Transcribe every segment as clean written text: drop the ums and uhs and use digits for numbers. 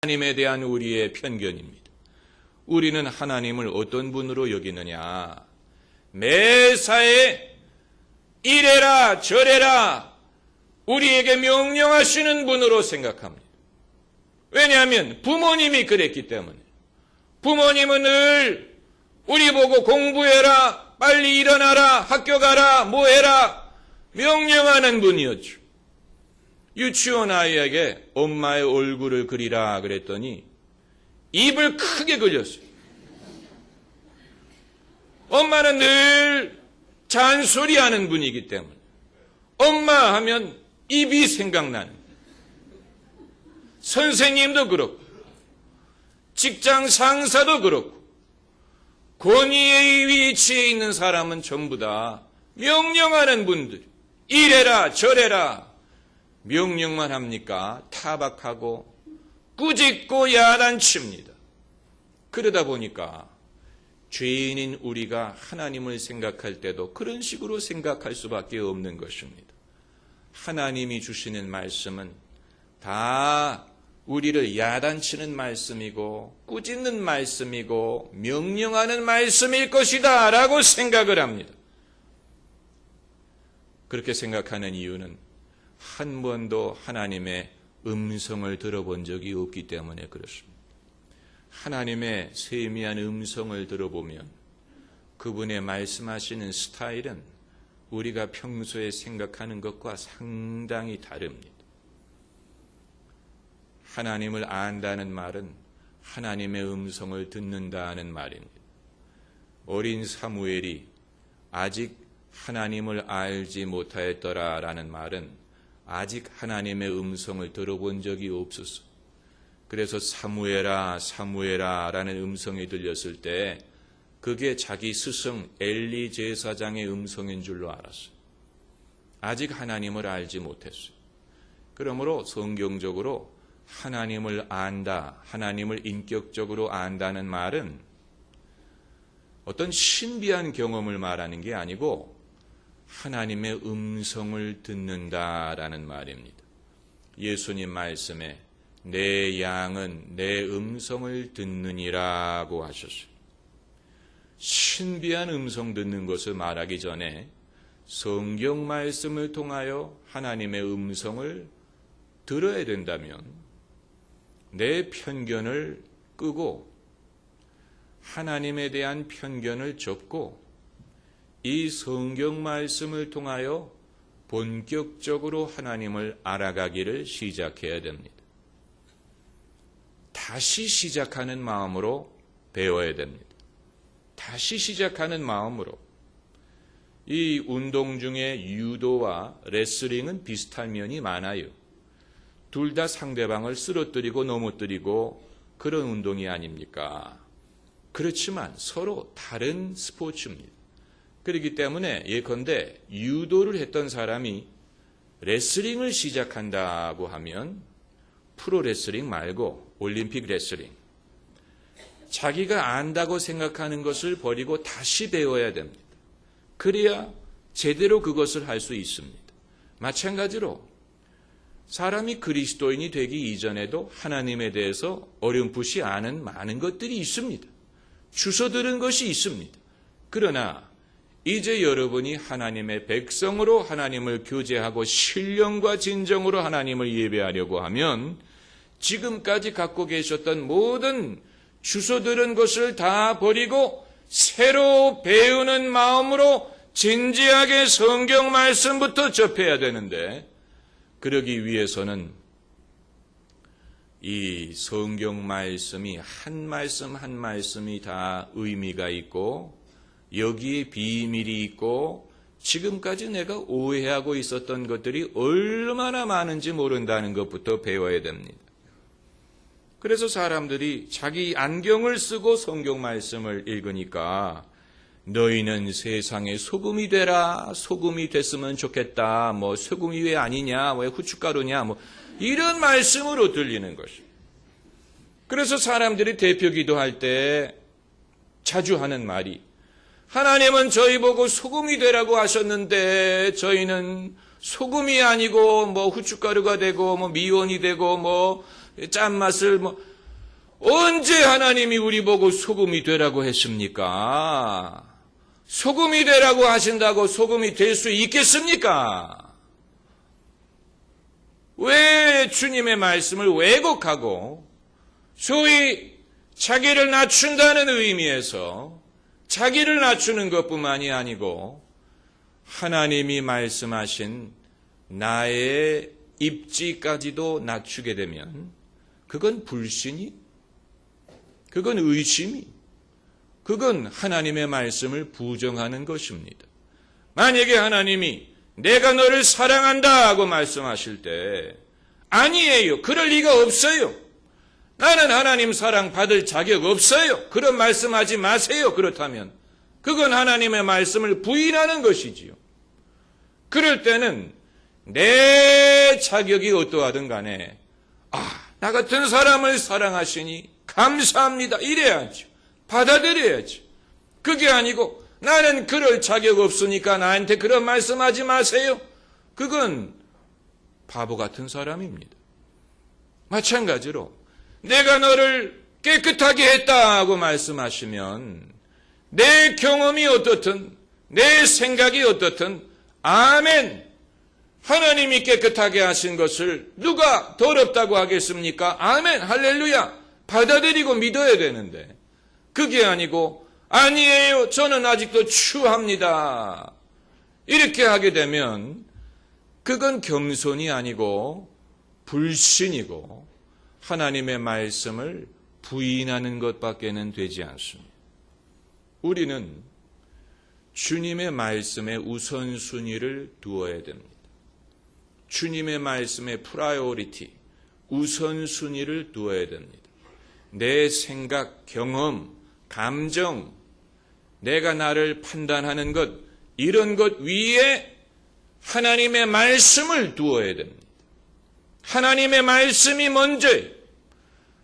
하나님에 대한 우리의 편견입니다. 우리는 하나님을 어떤 분으로 여기느냐? 매사에 이래라 저래라 우리에게 명령하시는 분으로 생각합니다. 왜냐하면 부모님이 그랬기 때문에. 부모님은 늘 우리 보고 공부해라, 빨리 일어나라, 학교 가라, 뭐 해라 명령하는 분이었죠. 유치원 아이에게 엄마의 얼굴을 그리라 그랬더니 입을 크게 벌렸어요. 엄마는 늘 잔소리하는 분이기 때문에 엄마 하면 입이 생각나는. 선생님도 그렇고 직장 상사도 그렇고 권위의 위치에 있는 사람은 전부 다 명령하는 분들. 이래라 저래라 명령만 합니까? 타박하고 꾸짖고 야단칩니다. 그러다 보니까 죄인인 우리가 하나님을 생각할 때도 그런 식으로 생각할 수밖에 없는 것입니다. 하나님이 주시는 말씀은 다 우리를 야단치는 말씀이고 꾸짖는 말씀이고 명령하는 말씀일 것이다 라고 생각을 합니다. 그렇게 생각하는 이유는 한 번도 하나님의 음성을 들어본 적이 없기 때문에 그렇습니다. 하나님의 세미한 음성을 들어보면 그분의 말씀하시는 스타일은 우리가 평소에 생각하는 것과 상당히 다릅니다. 하나님을 안다는 말은 하나님의 음성을 듣는다는 말입니다. 어린 사무엘이 아직 하나님을 알지 못하였더라라는 말은 아직 하나님의 음성을 들어본 적이 없었어. 그래서 사무엘아 사무엘아 라는 음성이 들렸을 때 그게 자기 스승 엘리 제사장의 음성인 줄로 알았어요. 아직 하나님을 알지 못했어요. 그러므로 성경적으로 하나님을 안다, 하나님을 인격적으로 안다는 말은 어떤 신비한 경험을 말하는 게 아니고 하나님의 음성을 듣는다라는 말입니다. 예수님 말씀에 내 양은 내 음성을 듣느니라고 하셨어요. 신비한 음성 듣는 것을 말하기 전에 성경 말씀을 통하여 하나님의 음성을 들어야 된다면 내 편견을 끄고 하나님에 대한 편견을 접고 이 성경 말씀을 통하여 본격적으로 하나님을 알아가기를 시작해야 됩니다. 다시 시작하는 마음으로 배워야 됩니다. 다시 시작하는 마음으로. 이 운동 중에 유도와 레슬링은 비슷한 면이 많아요. 둘 다 상대방을 쓰러뜨리고 넘어뜨리고 그런 운동이 아닙니까? 그렇지만 서로 다른 스포츠입니다. 그렇기 때문에 예컨대 유도를 했던 사람이 레슬링을 시작한다고 하면 프로레슬링 말고 올림픽 레슬링. 자기가 안다고 생각하는 것을 버리고 다시 배워야 됩니다. 그래야 제대로 그것을 할 수 있습니다. 마찬가지로 사람이 그리스도인이 되기 이전에도 하나님에 대해서 어렴풋이 아는 많은 것들이 있습니다. 주워들은 것이 있습니다. 그러나 이제 여러분이 하나님의 백성으로 하나님을 교제하고 신령과 진정으로 하나님을 예배하려고 하면 지금까지 갖고 계셨던 모든 주워들은 것을 다 버리고 새로 배우는 마음으로 진지하게 성경 말씀부터 접해야 되는데 그러기 위해서는 이 성경 말씀이 한 말씀 한 말씀이 다 의미가 있고 여기에 비밀이 있고 지금까지 내가 오해하고 있었던 것들이 얼마나 많은지 모른다는 것부터 배워야 됩니다. 그래서 사람들이 자기 안경을 쓰고 성경 말씀을 읽으니까 너희는 세상의 소금이 되라, 소금이 됐으면 좋겠다, 뭐 소금이 왜 아니냐, 왜 후춧가루냐, 뭐 이런 말씀으로 들리는 것이. 그래서 사람들이 대표 기도할 때 자주 하는 말이 하나님은 저희 보고 소금이 되라고 하셨는데 저희는 소금이 아니고 뭐 후춧가루가 되고 뭐 미원이 되고 뭐 짠맛을 뭐 언제 하나님이 우리 보고 소금이 되라고 했습니까? 소금이 되라고 하신다고 소금이 될 수 있겠습니까? 왜 주님의 말씀을 왜곡하고 소위 자기를 낮춘다는 의미에서 자기를 낮추는 것뿐만이 아니고 하나님이 말씀하신 나의 입지까지도 낮추게 되면 그건 불신이, 그건 의심이, 그건 하나님의 말씀을 부정하는 것입니다. 만약에 하나님이 내가 너를 사랑한다 하고 말씀하실 때 아니에요. 그럴 리가 없어요. 나는 하나님 사랑 받을 자격 없어요. 그런 말씀하지 마세요. 그렇다면 그건 하나님의 말씀을 부인하는 것이지요. 그럴 때는 내 자격이 어떠하든 간에 나 같은 사람을 사랑하시니 감사합니다. 이래야죠. 받아들여야죠. 그게 아니고 나는 그럴 자격 없으니까 나한테 그런 말씀하지 마세요. 그건 바보 같은 사람입니다. 마찬가지로 내가 너를 깨끗하게 했다고 말씀하시면 내 경험이 어떻든 내 생각이 어떻든 아멘. 하나님이 깨끗하게 하신 것을 누가 더럽다고 하겠습니까? 아멘. 할렐루야. 받아들이고 믿어야 되는데 그게 아니고 아니에요. 저는 아직도 추합니다. 이렇게 하게 되면 그건 겸손이 아니고 불신이고 하나님의 말씀을 부인하는 것밖에는 되지 않습니다. 우리는 주님의 말씀에 우선순위를 두어야 됩니다. 주님의 말씀에 프라이오리티, 우선순위를 두어야 됩니다. 내 생각, 경험, 감정, 내가 나를 판단하는 것, 이런 것 위에 하나님의 말씀을 두어야 됩니다. 하나님의 말씀이 먼저예요.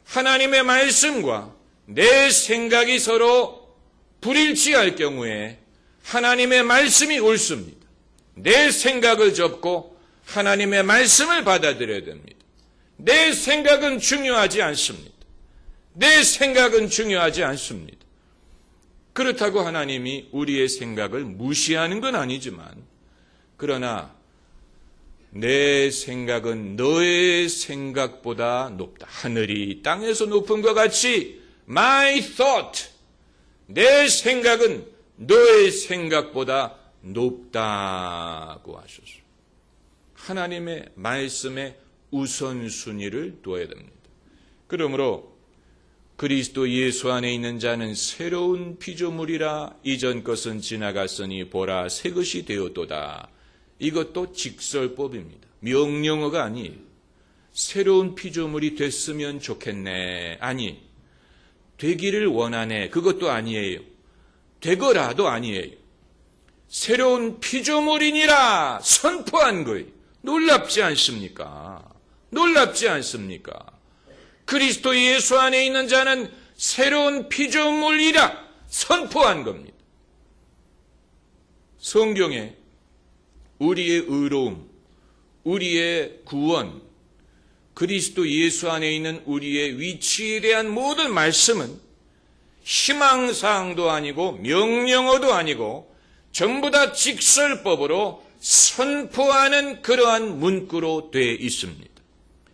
하나님의 말씀과 내 생각이 서로 불일치할 경우에 하나님의 말씀이 옳습니다. 내 생각을 접고 하나님의 말씀을 받아들여야 됩니다. 내 생각은 중요하지 않습니다. 내 생각은 중요하지 않습니다. 그렇다고 하나님이 우리의 생각을 무시하는 건 아니지만 그러나 내 생각은 너의 생각보다 높다. 하늘이 땅에서 높은 것 같이 My thought, 내 생각은 너의 생각보다 높다고 하셨어요. 하나님의 말씀에 우선순위를 둬야 됩니다. 그러므로 그리스도 예수 안에 있는 자는 새로운 피조물이라 이전 것은 지나갔으니 보라 새 것이 되었도다. 이것도 직설법입니다. 명령어가 아니에요. 새로운 피조물이 됐으면 좋겠네. 아니, 되기를 원하네. 그것도 아니에요. 되거라도 아니에요. 새로운 피조물이니라 선포한 거예요. 놀랍지 않습니까? 놀랍지 않습니까? 그리스도 예수 안에 있는 자는 새로운 피조물이라 선포한 겁니다. 성경에 우리의 의로움, 우리의 구원, 그리스도 예수 안에 있는 우리의 위치에 대한 모든 말씀은 희망사항도 아니고 명령어도 아니고 전부 다 직설법으로 선포하는 그러한 문구로 되어 있습니다.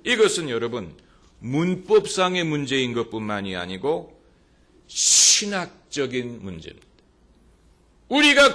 이것은 여러분 문법상의 문제인 것뿐만이 아니고 신학적인 문제입니다. 우리가